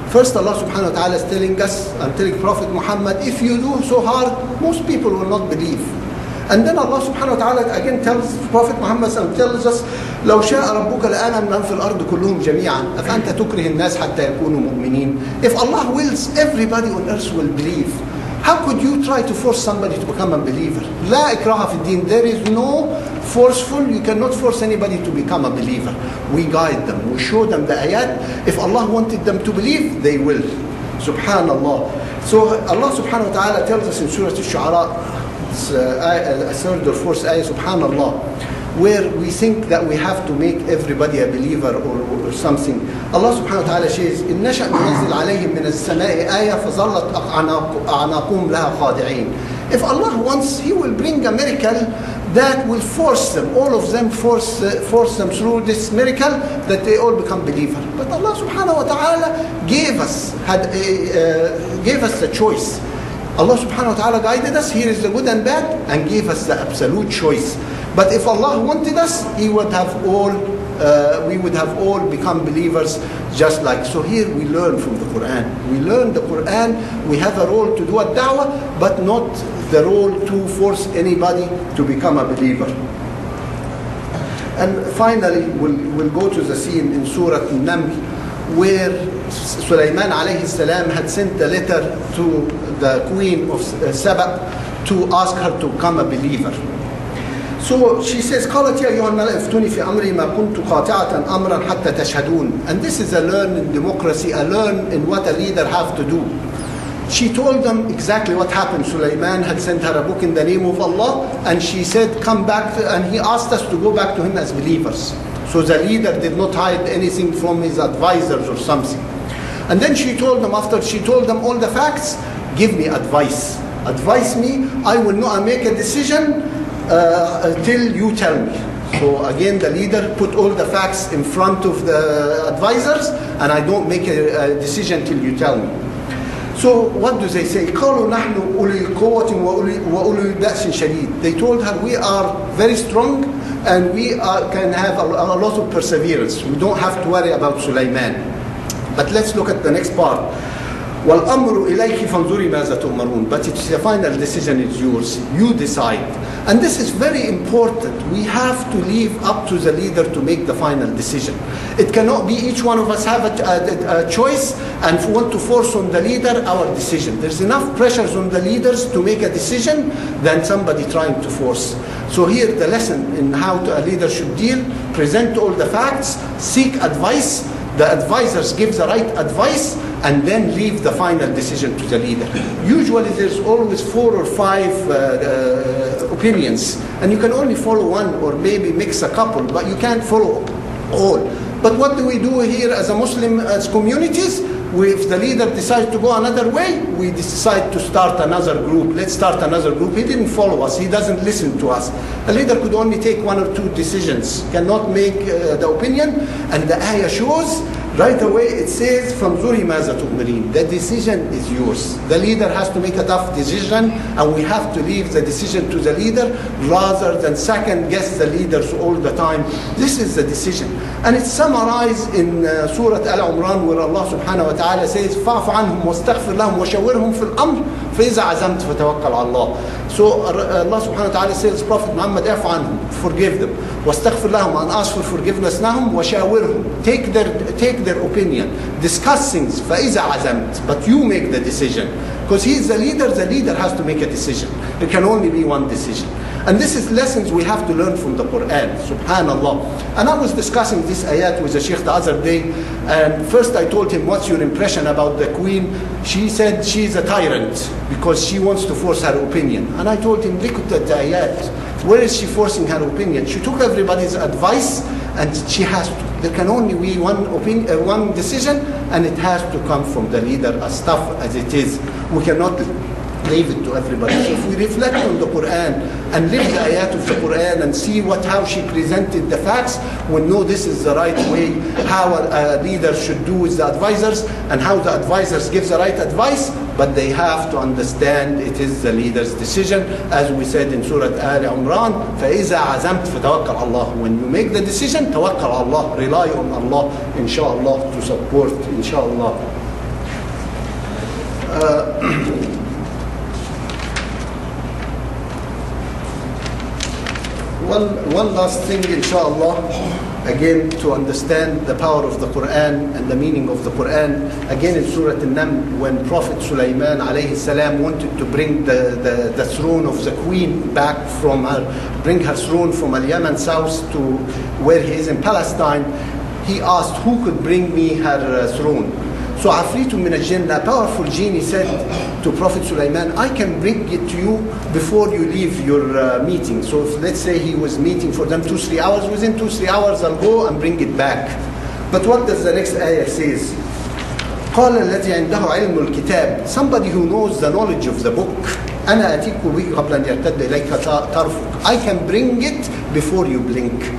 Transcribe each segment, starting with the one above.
First, Allah subhanahu wa ta'ala is telling us and telling Prophet Muhammad, if you do so hard, most people will not believe. And then Allah subhanahu wa ta'ala again tells Prophet Muhammad and tells us, لو شاء ربك لآمن من في الأرض كلهم جميعا أفأنت تكره الناس حتى يكونوا مؤمنين. If Allah wills, everybody on earth will believe. How could you try to force somebody to become a believer? لا إكراه في الدين. There is no forceful, you cannot force anybody to become a believer. We guide them, we show them the ayat. If Allah wanted them to believe, they will. Subhanallah. So Allah subhanahu wa ta'ala tells us in Surah Al-Shu'ara, third or fourth ayah, subhanallah, where we think that we have to make everybody a believer or something. Allah subhanahu wa ta'ala says, إِن نَشَأْ نُنَزِّلْ عَلَيْهِم مِّنَ السَّمَاءِ آيَةً فَظَلَّتْ أَعْنَاقُهُمْ لَهَا خَاضِعِينَ. If Allah wants, He will bring a miracle that will force them, all of them, force them through this miracle that they all become believer. But Allah subhanahu wa ta'ala gave us the choice. Allah subhanahu wa ta'ala guided us, here is the good and bad, and gave us the absolute choice. But if Allah wanted us, we would have all become believers just like. So here we learn from the Quran. We learn the Quran, we have a role to do a da'wah, but not the role to force anybody to become a believer. And finally, we'll go to the scene in Surah An-Naml, where Sulaiman alayhi salam had sent a letter to the queen of Saba to ask her to become a believer. So she says, قالت يا أيها الملأ افتوني في أمري ما كنت قاطعة أمرا حتى تشهدون. And this is a learn in democracy, a learn in what a leader have to do. She told them exactly what happened. Sulaiman had sent her a book in the name of Allah, and she said, come back, and he asked us to go back to him as believers. So the leader did not hide anything from his advisors or something. And then she told them, after she told them all the facts, give me advice. Advise me, I will not make a decision till you tell me. So again, the leader put all the facts in front of the advisors, and I don't make a decision till you tell me. So what do they say? قالوا نحن أولي قوة وأولي بأس شديد. They told her, we are very strong and we can have a lot of perseverance. We don't have to worry about Sulaiman. But let's look at the next part. وَالْأَمْرُ إِلَيْكِ فَانْظُرِ مَاذَا تُؤْمَرُونَ. But it's the final decision is yours. You decide. And this is very important. We have to leave up to the leader to make the final decision. It cannot be each one of us have a choice and want to force on the leader our decision. There's enough pressures on the leaders to make a decision than somebody trying to force. So here the lesson in how a leader should deal, present all the facts, seek advice, the advisors give the right advice, and then leave the final decision to the leader. Usually there's always 4 or 5 opinions, and you can only follow one or maybe mix a couple, but you can't follow all. But what do we do here as a Muslim, as communities? If the leader decides to go another way, we decide to start another group. Let's start another group. He didn't follow us. He doesn't listen to us. A leader could only take 1 or 2 decisions, cannot make the opinion. And the ayah shows, right away it says, فَانْظُرِ مَاذَا تُؤْمَرِينَ. The decision is yours. The leader has to make a tough decision, and we have to leave the decision to the leader rather than second guess the leaders all the time. This is the decision. And it's summarized in Surah Al-Imran, where Allah subhanahu wa ta'ala says, فَاعْفُ عَنْهُمْ وَاسْتَغْفِرْ لَهُمْ وَشَوِّرْهُمْ فِي الْأَمْرِ فَإِذَا عَزَمْتَ فَتَوَكَّلْ عَلَى اللَّهِ. So Allah subhanahu wa ta'ala says, Prophet Muhammad, اعْفُ عَنْهُمْ, forgive them. وَاسْتَغْفِرْ لَهُمْ, and ask for forgiveness لهم. وَشَاوِرْهُمْ, take their opinion. Discuss things. فَإِذَا عَزَمْتَ, but you make the decision. Because he is the leader has to make a decision. There can only be one decision. And this is lessons we have to learn from the Quran. Subhanallah. And I was discussing this ayat with the Sheikh the other day, and first I told him, what's your impression about the queen? She said she's a tyrant because she wants to force her opinion. And I told him, look at the ayat. Where is she forcing her opinion? She took everybody's advice, and she has to. There can only be one decision, and it has to come from the leader, as tough as it is. We cannot leave it to everybody. So if we reflect on the Quran and live the ayat of the Quran and see how she presented the facts, we'll know this is the right way, how a leader should do with the advisors, and how the advisors give the right advice, but they have to understand it is the leader's decision. As we said in Surah Al-Imran, فَإِذَا عَزَمْتَ فَتَوَكَّلْ عَلَى اللَّهِ. When you make the decision, tawakkal Allah, rely on Allah, inshallah, to support, inshallah. One last thing, inshallah, again, to understand the power of the Quran and the meaning of the Quran. Again, in Surah An-Naml, when Prophet Sulaiman alayhi salam wanted to bring the throne of the queen back from her, bring her throne from Al-Yaman south to where he is in Palestine, he asked, who could bring me her throne? So Afritu min al-Jinn, a powerful genie, said to Prophet Sulaiman, I can bring it to you before you leave your meeting. So if, let's say he was meeting for them 2-3 hours, within 2-3 hours I'll go and bring it back. But what does the next ayah says? قال الذي عنده علم الكتاب, somebody who knows the knowledge of the book. أنا أتيك به قبل أن يرتد إليك طرفك. I can bring it before you blink.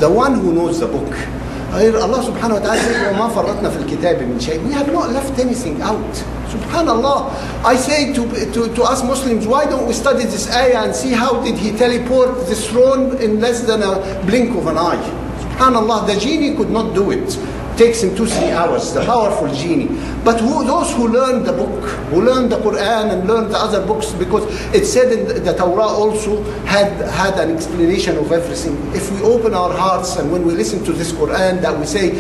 The one who knows the book. Allah subhanahu wa ta'ala says, وَمَا فَرَّطْنَا فِي الْكِتَابِ مِنْ شَيْءٍ. We have not left anything out. Subhanallah. I say to us Muslims, why don't we study this ayah and see how did he teleport this throne in less than a blink of an eye? Subhanallah, the genie could not do it. Takes him 2-3 hours, the powerful genie. But those who learn the book, who learn the Quran and learn the other books, because it said in the Torah also had an explanation of everything. If we open our hearts and when we listen to this Quran that we say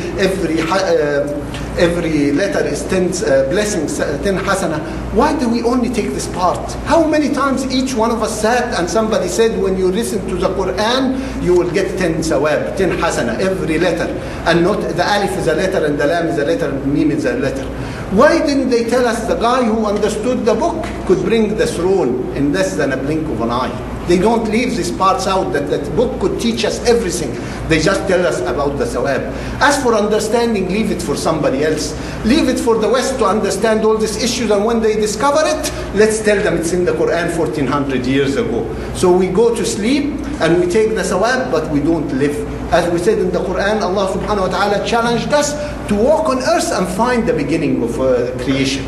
every letter is 10 blessings, 10 hasana, why do we only take this part? How many times each one of us sat and somebody said when you listen to the Quran you will get 10 sawab, 10 hasana, every letter, and not the alif is a letter and the lam is a letter and the mim is a letter. Why didn't they tell us the guy who understood the book could bring the throne in less than a blink of an eye? They don't leave these parts out, that the book could teach us everything. They just tell us about the thawab. As for understanding, leave it for somebody else. Leave it for the West to understand all these issues, and when they discover it, let's tell them it's in the Quran 1400 years ago. So we go to sleep and we take the thawab, but we don't live. As we said in the Quran, Allah subhanahu wa ta'ala challenged us to walk on earth and find the beginning of creation.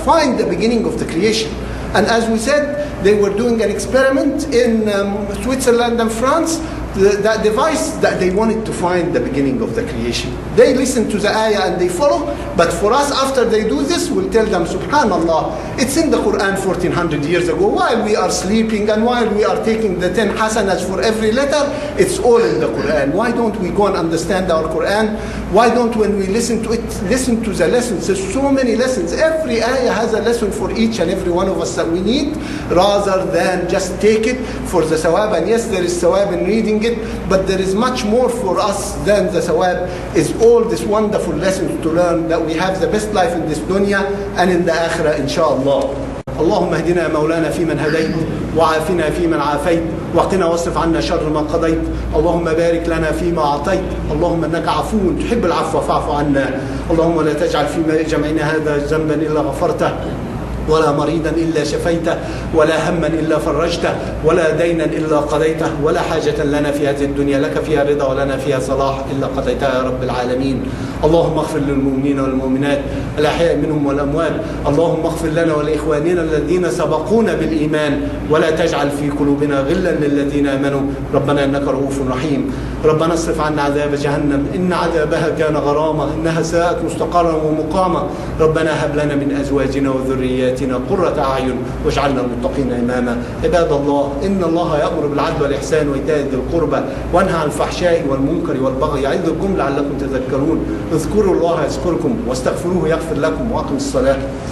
Find the beginning of the creation. And as we said, they were doing an experiment in Switzerland and France, that device that they wanted to find the beginning of the creation. They listen to the ayah and they follow, but for us, after they do this, we'll tell them, subhanallah, it's in the Quran 1400 years ago. While we are sleeping and while we are taking the 10 hasanahs for every letter, it's all in the Quran. Why don't we go and understand our Quran? Why don't, when we listen to it, listen to the lessons? There's so many lessons. Every ayah has a lesson for each and every one of us that we need, rather than just take it for the sawab. And yes, there is sawab in reading it, but there is much more for us than the sawab. Is all these wonderful lessons to learn, that we have the best life in this dunya and in the akhirah, inshallah. اللهم اهدنا مولانا فيمن هديت وعافنا فيمن عافيت وقنا واصرف عنا شر ما قضيت اللهم بارك لنا فيما أعطيت اللهم إنك عفو تحب العفو فاعف عنا اللهم لا تجعل في جمعنا هذا ذنبا إلا غفرته ولا مريضا إلا شفيته ولا هما إلا فرجته ولا دينا إلا قضيته ولا حاجة لنا في هذه الدنيا لك فيها رضا ولنا فيها صلاح إلا قضيتها يا رب العالمين. اللهم اغفر للمؤمنين والمؤمنات الأحياء منهم والأموات. اللهم اغفر لنا ولإخواننا الذين سبقونا بالإيمان ولا تجعل في قلوبنا غلا للذين آمنوا ربنا إنك رؤوف رحيم. ربنا اصرف عنا عذاب جهنم إن عذابها كان غراما إنها ساءت مستقرا ومقاما. ربنا هب لنا من أزواجنا وذرياتنا قرة أعين واجعلنا للمتقين إماما. عباد الله، إن الله يأمر بالعدل والإحسان وإيتاء ذي القربى وينهى عن الفحشاء والمنكر والبغي يعظكم لعلكم تذكرون. اذكروا الله يذكركم واستغفروه يغفر لكم وأقيموا الصلاة.